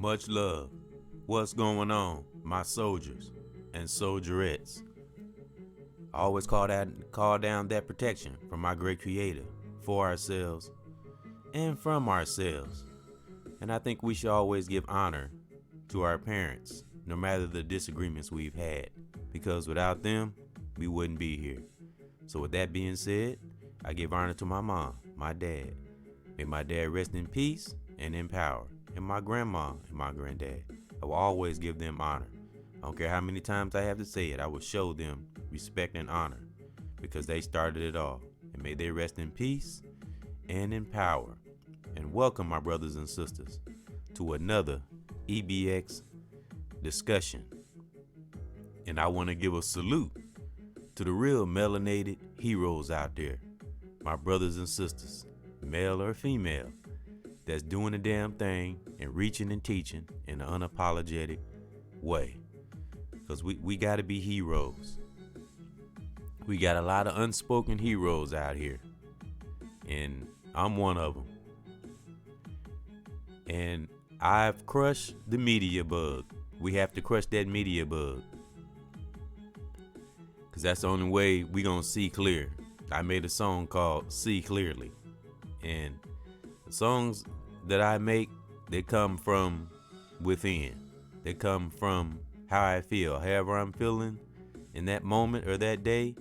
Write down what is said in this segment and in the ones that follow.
Much love. What's going on, my soldiers and soldierettes? I always call down that protection from my great creator for ourselves and from ourselves. And I think we should always give honor to our parents, no matter the disagreements we've had, because without them, we wouldn't be here. So with that being said, I give honor to my mom, my dad. May my dad rest in peace and in power. And my grandma and my granddad. I will always give them honor. I don't care how many times I have to say it, I will show them respect and honor because they started it all. And may they rest in peace and in power. And welcome, my brothers and sisters, to another EBX discussion. And I want to give a salute to the real melanated heroes out there, my brothers and sisters, male or female, that's doing the damn thing and reaching and teaching in an unapologetic way. Because we got to be heroes. We got a lot of unspoken heroes out here. And I'm one of them. And I've crushed the media bug. We have to crush that media bug. Because that's the only way we going to see clear. I made a song called See Clearly. And the songs that I make, they come from within. They come from how I feel. However I'm feeling in that moment or that day,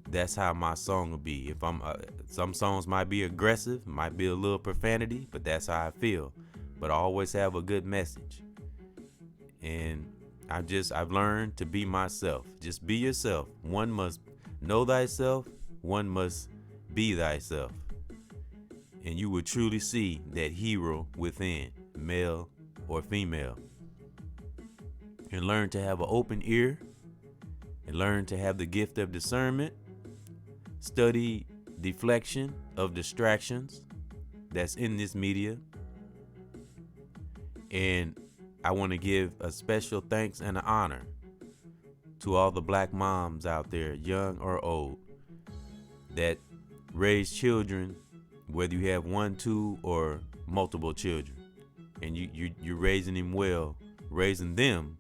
that's how my song will be. If I'm some songs might be aggressive, might be a little profanity, but that's how I feel. But I always have a good message. And I've learned to be myself. Just be yourself. One must know thyself, one must be thyself. And you will truly see that hero within, male or female. And learn to have an open ear. And learn to have the gift of discernment. Study deflection of distractions that's in this media. And I want to give a special thanks and an honor to all the black moms out there, young or old, that raise children, whether you have one, two, or multiple children, and you're raising them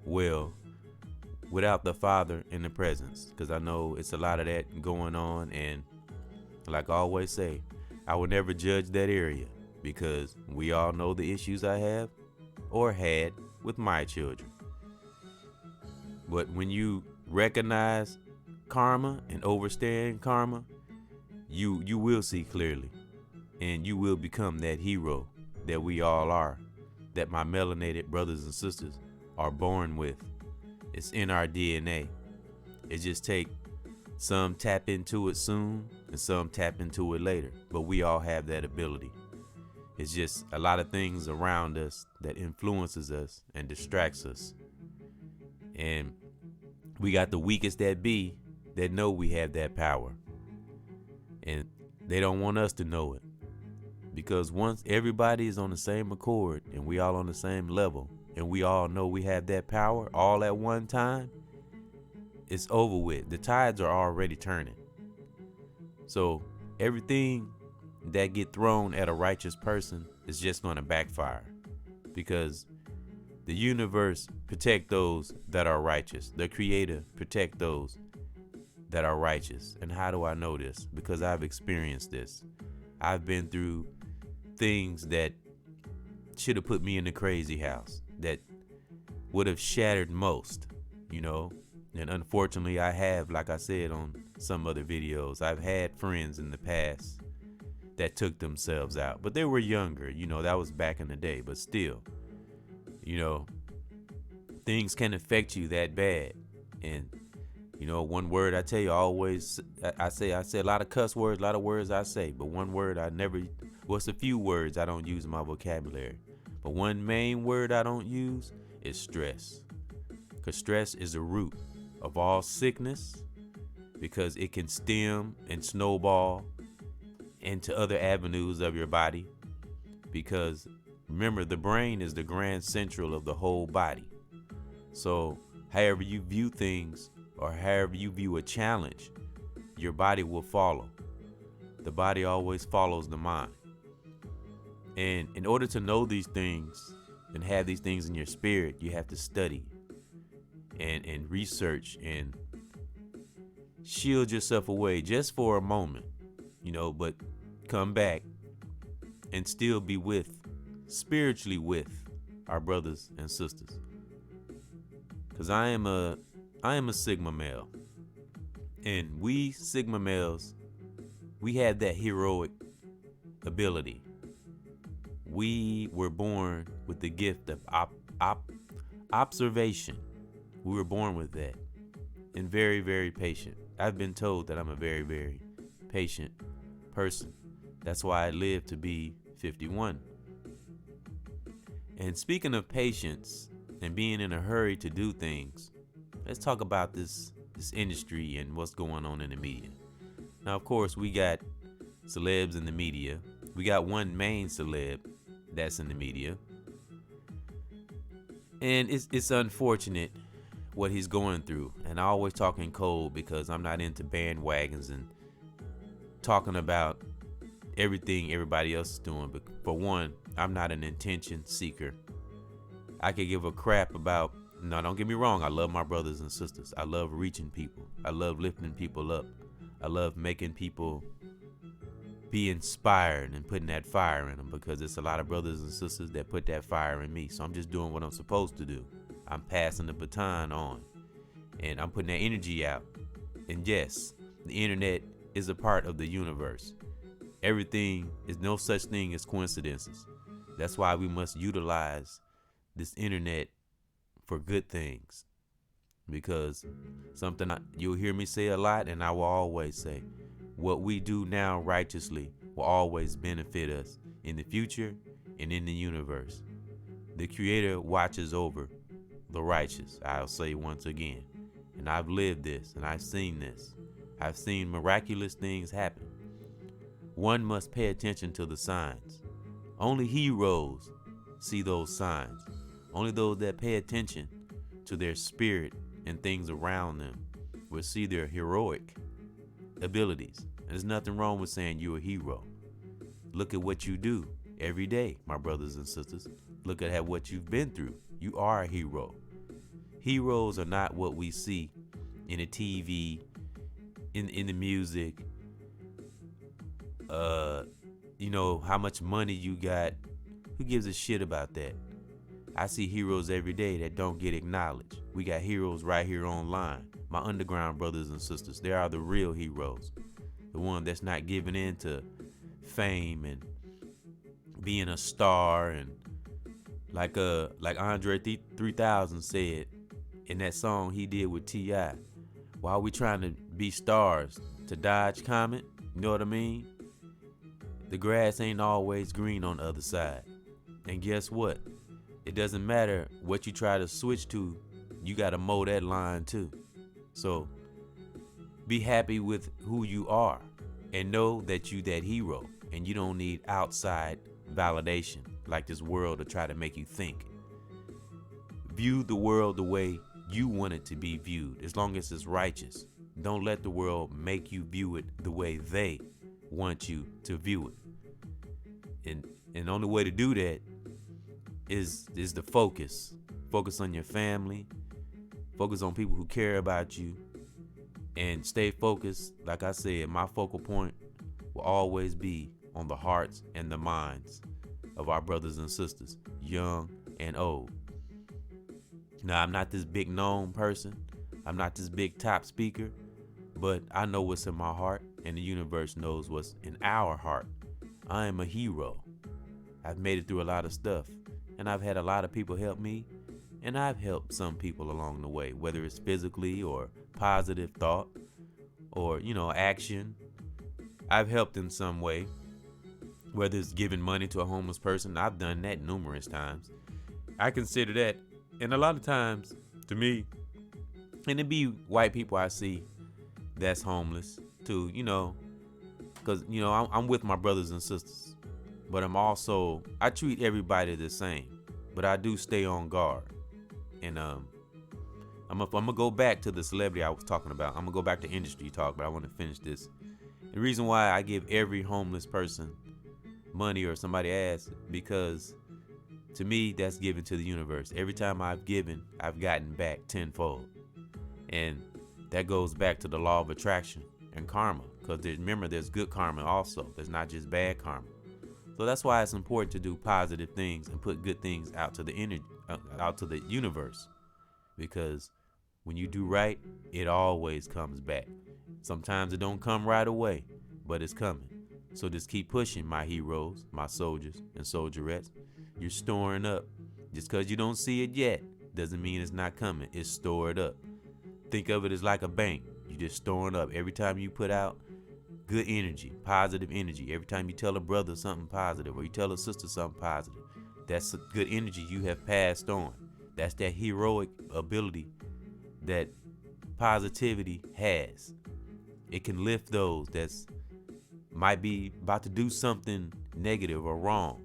well, without the father in the presence. Because I know it's a lot of that going on, and like I always say, I will never judge that area because we all know the issues I have or had with my children. But when you recognize karma and overstand karma, you will see clearly, and you will become that hero that we all are, that my melanated brothers and sisters are born with. It's in our DNA. It just take some tap into it soon and some tap into it later, but we all have that ability. It's just a lot of things around us that influences us and distracts us. And we got the weakest that be that know we have that power. And they don't want us to know it. Because once everybody is on the same accord and we all on the same level and we all know we have that power all at one time, it's over with. The tides are already turning. So everything that get thrown at a righteous person is just going to backfire, because the universe protect those that are righteous. The creator protect those that are righteous. And how do I know this? Because I've experienced this. I've been through things that should have put me in the crazy house, that would have shattered most, and unfortunately I have, like I said on some other videos, I've had friends in the past that took themselves out, but they were younger, that was back in the day. But still, things can affect you that bad. And one word I tell you, I say a lot of cuss words, a lot of words I say, but one word it's a few words I don't use in my vocabulary, but one main word I don't use is stress. Because stress is the root of all sickness, because it can stem and snowball into other avenues of your body. Because remember, the brain is the grand central of the whole body. So however you view things, or however you view a challenge, your body will follow. The body always follows the mind. And in order to know these things, and have these things in your spirit, you have to study and research and shield yourself away just for a moment, but come back and still be spiritually with our brothers and sisters. Because I am a Sigma male. And we Sigma males, we had that heroic ability. We were born with the gift of observation. We were born with that. And very, very patient. I've been told that I'm a very, very patient person. That's why I live to be 51. And speaking of patience and being in a hurry to do things, let's talk about this industry and what's going on in the media. Now, of course, we got celebs in the media. We got one main celeb that's in the media. And it's unfortunate what he's going through. And I always talk in code because I'm not into bandwagons and talking about everything everybody else is doing. But for one, I'm not an attention seeker. I could give a crap about, no, don't get me wrong, I love my brothers and sisters. I love reaching people. I love lifting people up. I love making people be inspired and putting that fire in them, because it's a lot of brothers and sisters that put that fire in me. So I'm just doing what I'm supposed to do. I'm passing the baton on and I'm putting that energy out. And yes, the internet is a part of the universe. Everything is no such thing as coincidences. That's why we must utilize this internet for good things, because something you'll hear me say a lot, and I will always say, what we do now righteously will always benefit us in the future and in the universe. The Creator watches over the righteous, I'll say once again. And I've lived this, and I've seen this. I've seen miraculous things happen. One must pay attention to the signs. Only heroes see those signs. Only those that pay attention to their spirit and things around them will see their heroic abilities. And there's nothing wrong with saying you're a hero. Look at what you do every day, my brothers and sisters. Look at what you've been through. You are a hero. Heroes are not what we see in the TV, in the music, how much money you got. Who gives a shit about that? I see heroes every day that don't get acknowledged. We got heroes right here online. My underground brothers and sisters, they are the real heroes. The one that's not giving in to fame and being a star, and like Andre 3000 said in that song he did with T.I. Why are we trying to be stars? To dodge comment? You know what I mean? The grass ain't always green on the other side. And guess what? It doesn't matter what you try to switch to, you got to mow that line too. So be happy with who you are and know that you that hero, and you don't need outside validation like this world to try to make you think. View the world the way you want it to be viewed, as long as it's righteous. Don't let the world make you view it the way they want you to view it. And the only way to do that is the focus. Focus on your family. Focus on people who care about you. And stay focused. Like I said, my focal point will always be on the hearts and the minds of our brothers and sisters, young and old. Now, I'm not this big known person. I'm not this big top speaker. But I know what's in my heart, and the universe knows what's in our heart. I am a hero. I've made it through a lot of stuff, and I've had a lot of people help me, and I've helped some people along the way, whether it's physically or positive thought or, action. I've helped in some way, whether it's giving money to a homeless person. I've done that numerous times. I consider that, and a lot of times, to me, and it be white people I see that's homeless too, because, I'm with my brothers and sisters, but I treat everybody the same, but I do stay on guard. And I'm gonna go back to the celebrity I was talking about. I'm gonna go back to industry talk, but I want to finish this. The reason why I give every homeless person money or somebody asks, because To me, that's given to the universe. Every time I've given, I've gotten back tenfold. And that goes back to the law of attraction and karma. Because remember, there's good karma also. There's not just bad karma. So that's why it's important to do positive things and put good things out to the out to the universe. Because when you do right, it always comes back. Sometimes it don't come right away, but it's coming. So just keep pushing, my heroes, my soldiers and soldierettes. You're storing up. Just because you don't see it yet doesn't mean it's not coming. It's stored up. Think of it as like a bank. You're just storing up. Every time you put out good energy, positive energy, every time you tell a brother something positive or you tell a sister something positive, that's a good energy you have passed on. That's that heroic ability that positivity has. It can lift those that's might be about to do something negative or wrong.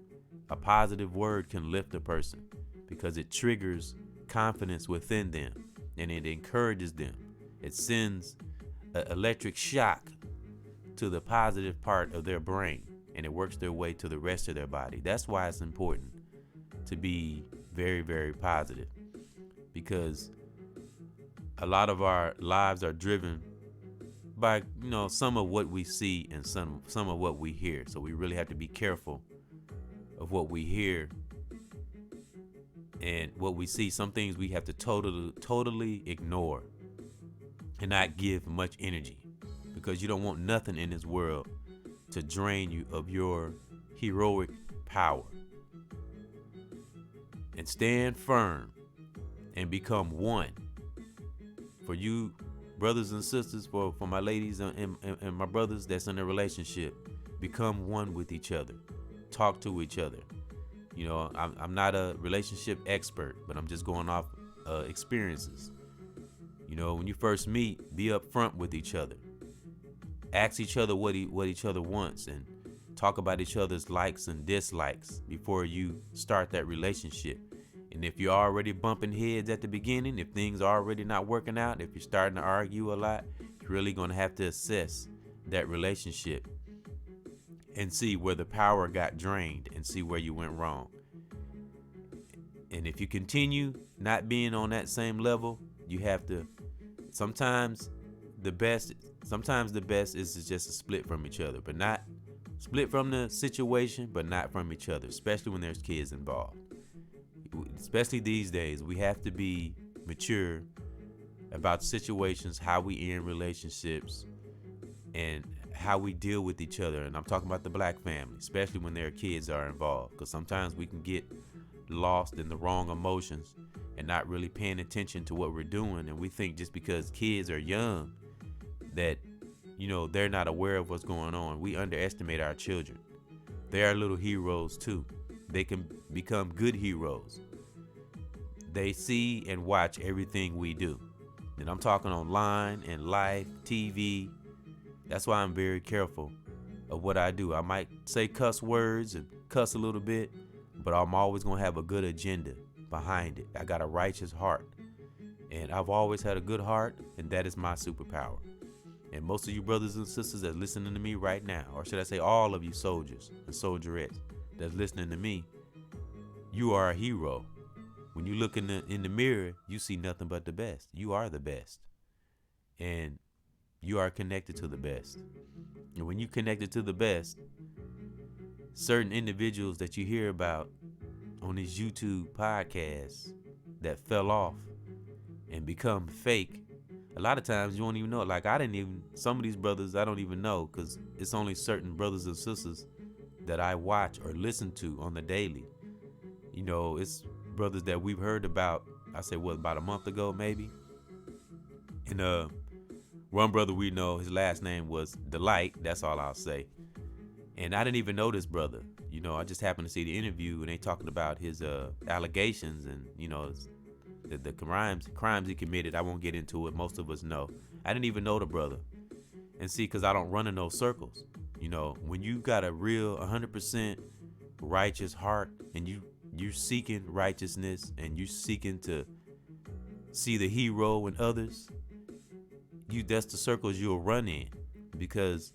A positive word can lift a person because it triggers confidence within them and it encourages them. It sends an electric shock to the positive part of their brain and it works their way to the rest of their body. That's why it's important to be very, very positive, because a lot of our lives are driven by, some of what we see and some of what we hear. So we really have to be careful of what we hear and what we see. Some things we have to totally ignore and not give much energy, because you don't want nothing in this world to drain you of your heroic power. And stand firm and become one. For you brothers and sisters, for my ladies and my brothers that's in a relationship, become one with each other. Talk to each other. I'm not a relationship expert, but I'm just going off experiences. When you first meet, be upfront with each other. Ask each other what each other wants and talk about each other's likes and dislikes before you start that relationship. And if you're already bumping heads at the beginning, if things are already not working out, if you're starting to argue a lot, you're really going to have to assess that relationship and see where the power got drained and see where you went wrong. And if you continue not being on that same level, you have to, sometimes the best is just to split from each other, but not split from the situation, but not from each other, especially when there's kids involved. Especially these days, we have to be mature about situations, how we end relationships, and how we deal with each other. And I'm talking about the black family, especially when their kids are involved, because sometimes we can get lost in the wrong emotions and not really paying attention to what we're doing. And we think just because kids are young that, they're not aware of what's going on. We underestimate our children. They are little heroes too. They can become good heroes. They see and watch everything we do. And I'm talking online and live, TV. That's why I'm very careful of what I do. I might say cuss words and cuss a little bit, but I'm always going to have a good agenda behind it. I got a righteous heart. And I've always had a good heart, and that is my superpower. And most of you brothers and sisters that are listening to me right now, or should I say all of you soldiers and soldierettes that's listening to me, you are a hero. When you look in the mirror, you see nothing but the best. You are the best. And you are connected to the best. And when you connected to the best, certain individuals that you hear about on these YouTube podcasts that fell off and become fake, a lot of times you won't even know it. Like some of these brothers I don't even know, because it's only certain brothers and sisters that I watch or listen to on the daily. It's brothers that we've heard about, about a month ago maybe. And one brother we know, his last name was Delight, that's all I'll say. And I didn't even know this brother. I just happened to see the interview and they talking about his allegations and the crimes he committed. I won't get into it. Most of us know. I didn't even know the brother. And see, because I don't run in those circles. When you got a real 100% righteous heart and you're seeking righteousness and you're seeking to see the hero in others, that's the circles you'll run in. Because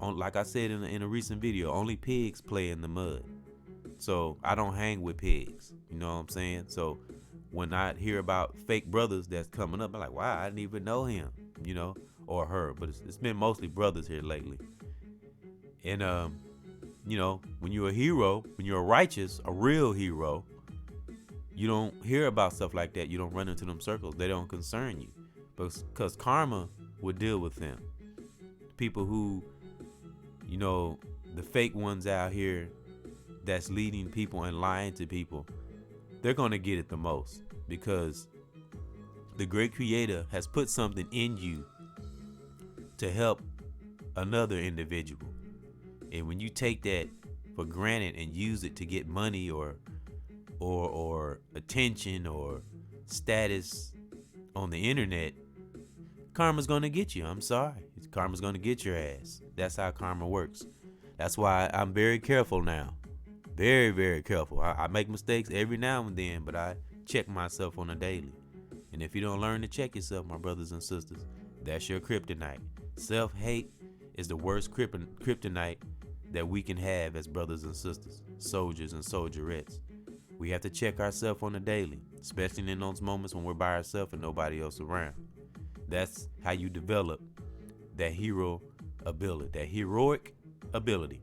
like I said in a recent video, only pigs play in the mud. So I don't hang with pigs. You know what I'm saying? So when I hear about fake brothers that's coming up, I'm like, wow, I didn't even know him, or her. But it's been mostly brothers here lately. And when you're a hero, when you're a righteous, a real hero, you don't hear about stuff like that. You don't run into them circles. They don't concern you, because karma will deal with them. People who, the fake ones out here that's leading people and lying to people, they're going to get it the most, because the great creator has put something in you to help another individual. And when you take that for granted and use it to get money or attention or status on the internet, karma's going to get you. I'm sorry. Karma's going to get your ass. That's how karma works. That's why I'm very careful now. Very, very careful. I make mistakes every now and then, but I check myself on a daily. And if you don't learn to check yourself, my brothers and sisters, that's your kryptonite. Self-hate is the worst kryptonite that we can have as brothers and sisters, soldiers and soldierettes. We have to check ourselves on a daily, especially in those moments when we're by ourselves and nobody else around. That's how you develop that hero ability, that heroic ability.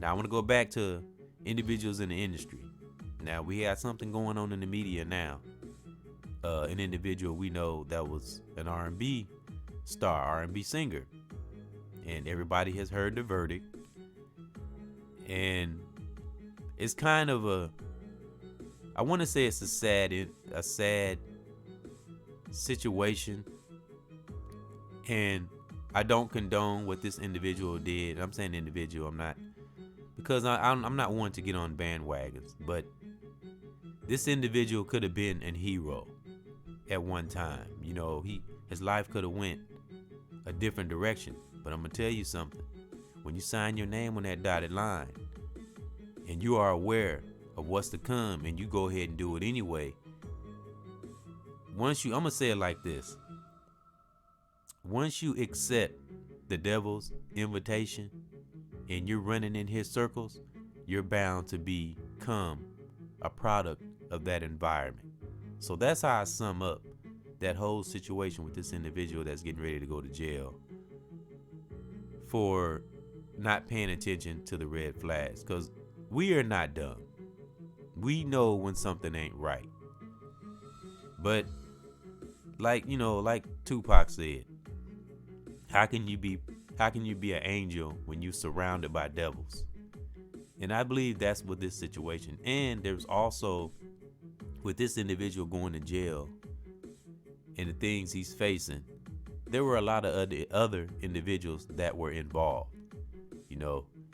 Now, I want to go back to individuals in the industry. Now, we have something going on in the media now. An individual we know that was an R&B star, R&B singer. And everybody has heard the verdict. And it's kind of I want to say it's a sad situation. And I don't condone what this individual did. I'm saying individual, I'm not, because I'm not one to get on bandwagons. But this individual could have been a hero at one time. His life could have went a different direction. But I'm gonna tell you something. When you sign your name on that dotted line, and you are aware of what's to come, and you go ahead and do it anyway, I'm gonna say it like this. Once you accept the devil's invitation and you're running in his circles, you're bound to become a product of that environment. So that's how I sum up that whole situation with this individual that's getting ready to go to jail for not paying attention to the red flags. Because we are not dumb. We know when something ain't right. But like Tupac said, how can you be an angel when you're surrounded by devils? And I believe that's with this situation. And there's also, with this individual going to jail and the things he's facing, there were a lot of other individuals that were involved,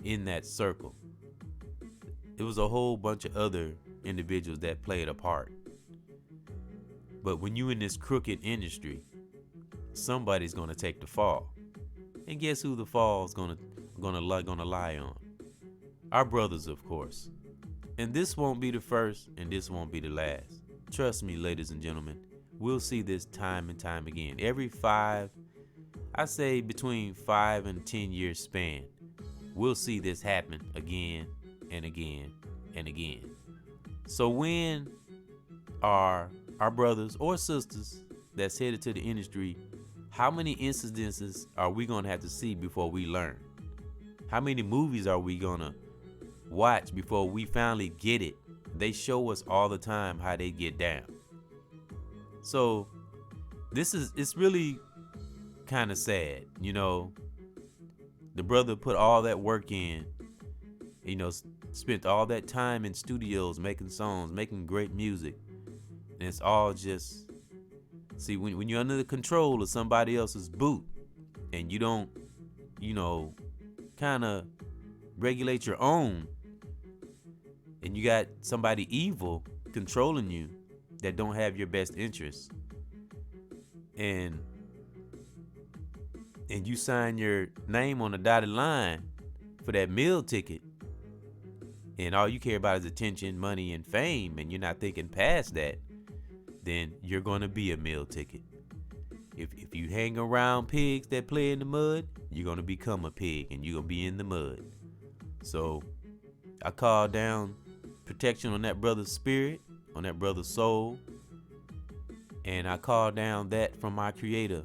in that circle. It was a whole bunch of other individuals that played a part. But when you in this crooked industry, somebody's gonna take the fall. And guess who the fall's gonna lie on? Our brothers, of course. And this won't be the first, and this won't be the last. Trust me, ladies and gentlemen, we'll see this time and time again. Every between 5 and 10 year span, we'll see this happen again and again and again. So when are our brothers or sisters that's headed to the industry, how many incidences are we going to have to see before we learn? How many movies are we going to watch before we finally get it? They show us all the time how they get down. So it's really kind of sad. The brother put all that work in, spent all that time in studios making songs, making great music. And it's all just, see, when you're under the control of somebody else's boot and you don't, kind of regulate your own, and you got somebody evil controlling you that don't have your best interests, and you sign your name on a dotted line for that meal ticket, and all you care about is attention, money, and fame, and you're not thinking past that, then you're going to be a meal ticket. If you hang around pigs that play in the mud, you're going to become a pig, and you're going to be in the mud. So I call down protection on that brother's spirit, on that brother's soul. And I call down that from my Creator,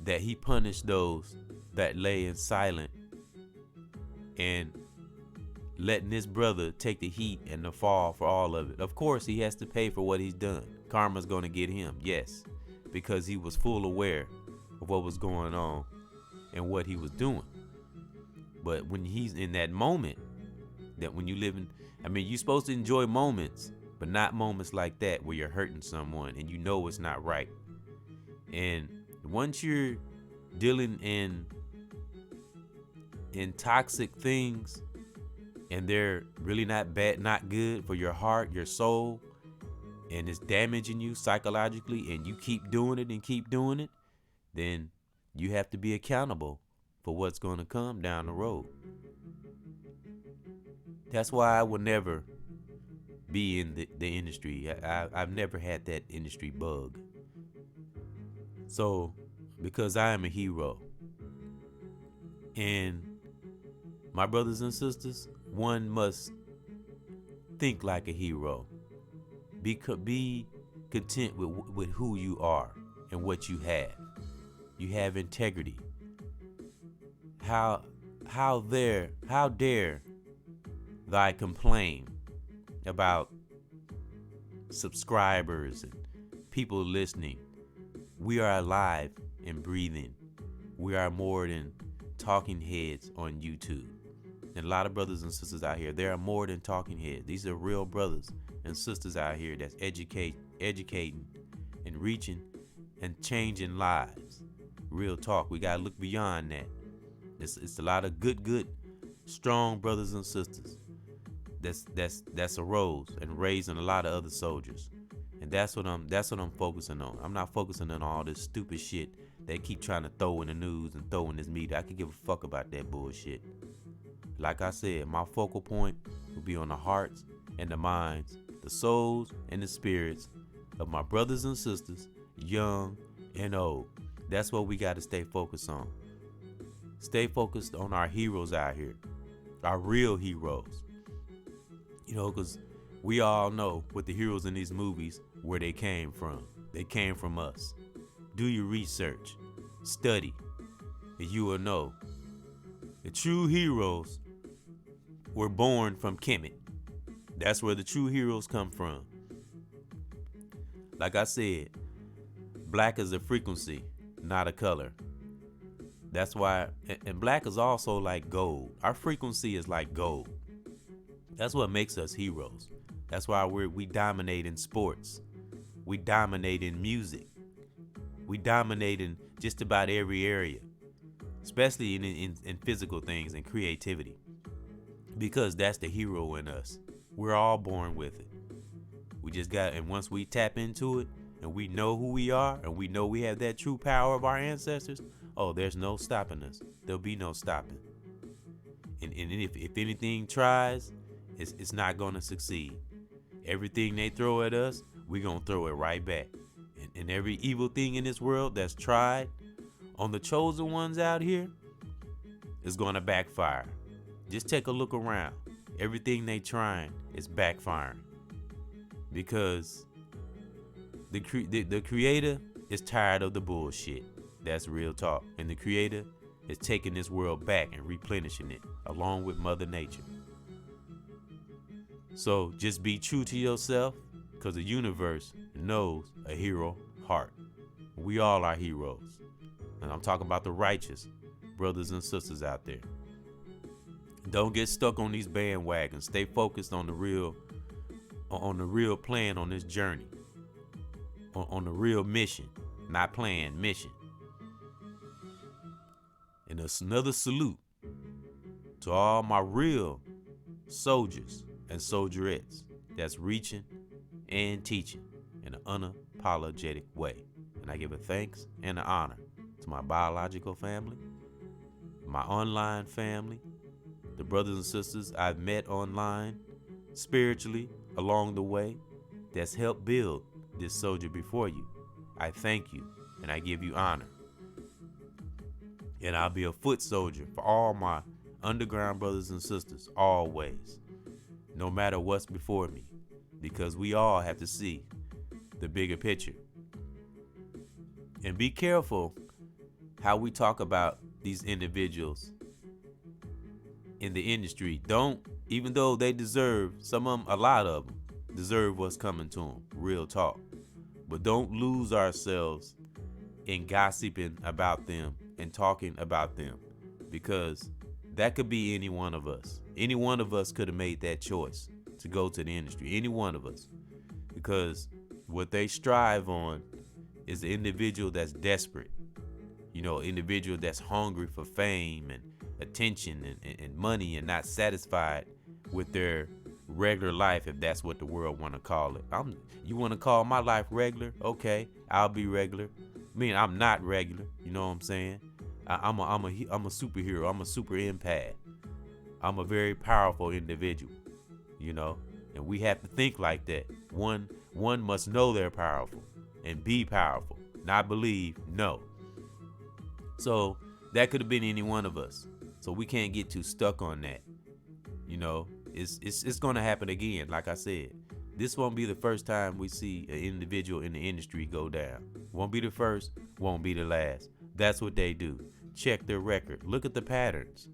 that he punished those that lay in silent and letting this brother take the heat and the fall for all of it. Of course, he has to pay for what he's done. Karma's going to get him, yes, because he was full aware of what was going on and what he was doing. But when he's in that moment, that when you live in, I mean, you're supposed to enjoy moments, but not moments like that where you're hurting someone and you know it's not right. And once you're dealing in toxic things and they're really not bad, not good for your heart, your soul, and it's damaging you psychologically, and you keep doing it, then you have to be accountable for what's going to come down the road. That's why I will never be in the industry. I've never had that industry bug. So, because I am a hero, and my brothers and sisters, one must think like a hero. Be content with who you are and what you have. You have integrity. How dare thy complain about subscribers and people listening? We are alive and breathing. We are more than talking heads on YouTube. And a lot of brothers and sisters out here, there are more than talking heads. These are real brothers and sisters out here that's educating and reaching and changing lives. Real talk. We gotta look beyond that. It's a lot of good, strong brothers and sisters that's arose and raising a lot of other soldiers. And that's what I'm focusing on. I'm not focusing on all this stupid shit they keep trying to throw in the news and throw in this media. I could give a fuck about that bullshit. Like I said, my focal point will be on the hearts and the minds, the souls and the spirits of my brothers and sisters, young and old. That's what we got to stay focused on. Stay focused on our heroes out here, our real heroes. You know, because we all know with the heroes in these movies where they came from. They came from us. Do your research, study, and you will know the true heroes were born from Kemet. That's where the true heroes come from. Like I said, black is a frequency, not a color. That's why, and black is also like gold. Our frequency is like gold. That's what makes us heroes. That's why we dominate in sports. We dominate in music. We dominate in just about every area, especially in physical things and creativity, because that's the hero in us. We're all born with it. We just got, and once we tap into it and we know who we are and we know we have that true power of our ancestors, oh, there's no stopping us. There'll be no stopping. And if anything tries, it's not going to succeed. Everything they throw at us, we're going to throw it right back. And every evil thing in this world that's tried on the chosen ones out here is going to backfire. Just take a look around. Everything they trying is backfiring, because the creator is tired of the bullshit. That's real talk. And the creator is taking this world back and replenishing it along with Mother Nature. So just be true to yourself, because the universe knows a hero heart. We all are heroes. And I'm talking about the righteous brothers and sisters out there. Don't get stuck on these bandwagons. Stay focused on the real plan on this journey. On the real mission. Not plan, mission. And it's another salute to all my real soldiers and soldierettes that's reaching and teaching in an unapologetic way. And I give a thanks and an honor to my biological family, my online family, the brothers and sisters I've met online, spiritually along the way, that's helped build this soldier before you. I thank you and I give you honor. And I'll be a foot soldier for all my underground brothers and sisters, always, no matter what's before me, because we all have to see the bigger picture. And be careful how we talk about these individuals in the industry. Don't, even though they deserve, some of them, a lot of them, deserve what's coming to them, real talk. But don't lose ourselves in gossiping about them and talking about them, because that could be any one of us. Any one of us could have made that choice to go to the industry. Any one of us. Because what they strive on is an individual that's desperate. Individual that's hungry for fame and attention and money, and not satisfied with their regular life, if that's what the world want to call it. You want to call my life regular? Okay, I'll be regular. I'm not regular. You know what I'm saying? I'm a superhero. I'm a super empath. I'm a very powerful individual. And we have to think like that. One must know they're powerful and be powerful, not believe. No. So that could have been any one of us. So we can't get too stuck on that. It's going to happen again. Like I said, this won't be the first time we see an individual in the industry go down. Won't be the first, won't be the last. That's what they do. Check their record. Look at the patterns.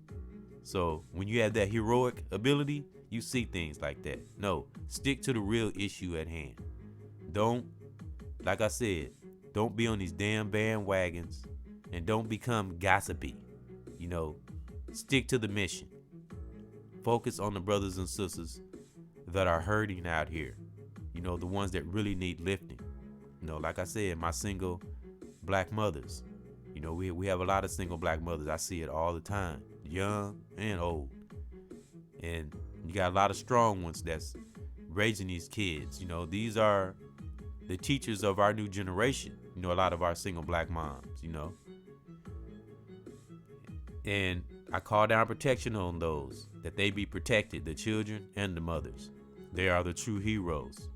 So when you have that heroic ability, you see things like that. No, stick to the real issue at hand. Don't, like I said, don't be on these damn bandwagons, and don't become gossipy. Stick to the mission. Focus on the brothers and sisters that are hurting out here. The ones that really need lifting. Like I said, my single black mothers. We have a lot of single black mothers. I see it all the time, young and old. And you got a lot of strong ones that's raising these kids. These are the teachers of our new generation. A lot of our single black moms, And I call down protection on those, that they be protected, the children and the mothers. They are the true heroes.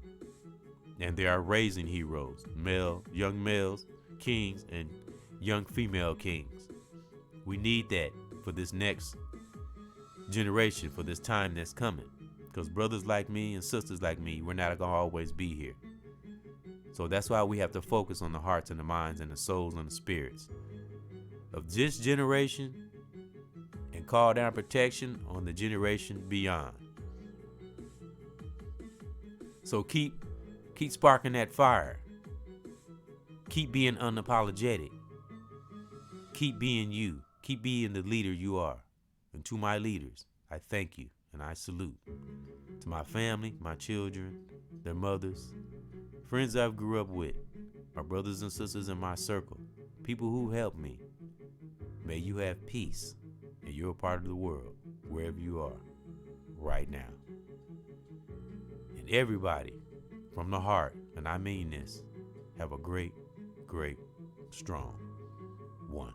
And they are raising heroes, young males, kings, and young female kings. We need that for this next generation, for this time that's coming. Because brothers like me and sisters like me, we're not going to always be here. So that's why we have to focus on the hearts and the minds and the souls and the spirits of this generation, and call down protection on the generation beyond. So keep sparking that fire. Keep being unapologetic. Keep being you. Keep being the leader you are. And to my leaders, I thank you and I salute. To my family, my children, their mothers, friends I've grew up with, my brothers and sisters in my circle, people who helped me. May you have peace in your part of the world, wherever you are, right now. And everybody, from the heart, and I mean this, have a great, great, strong one.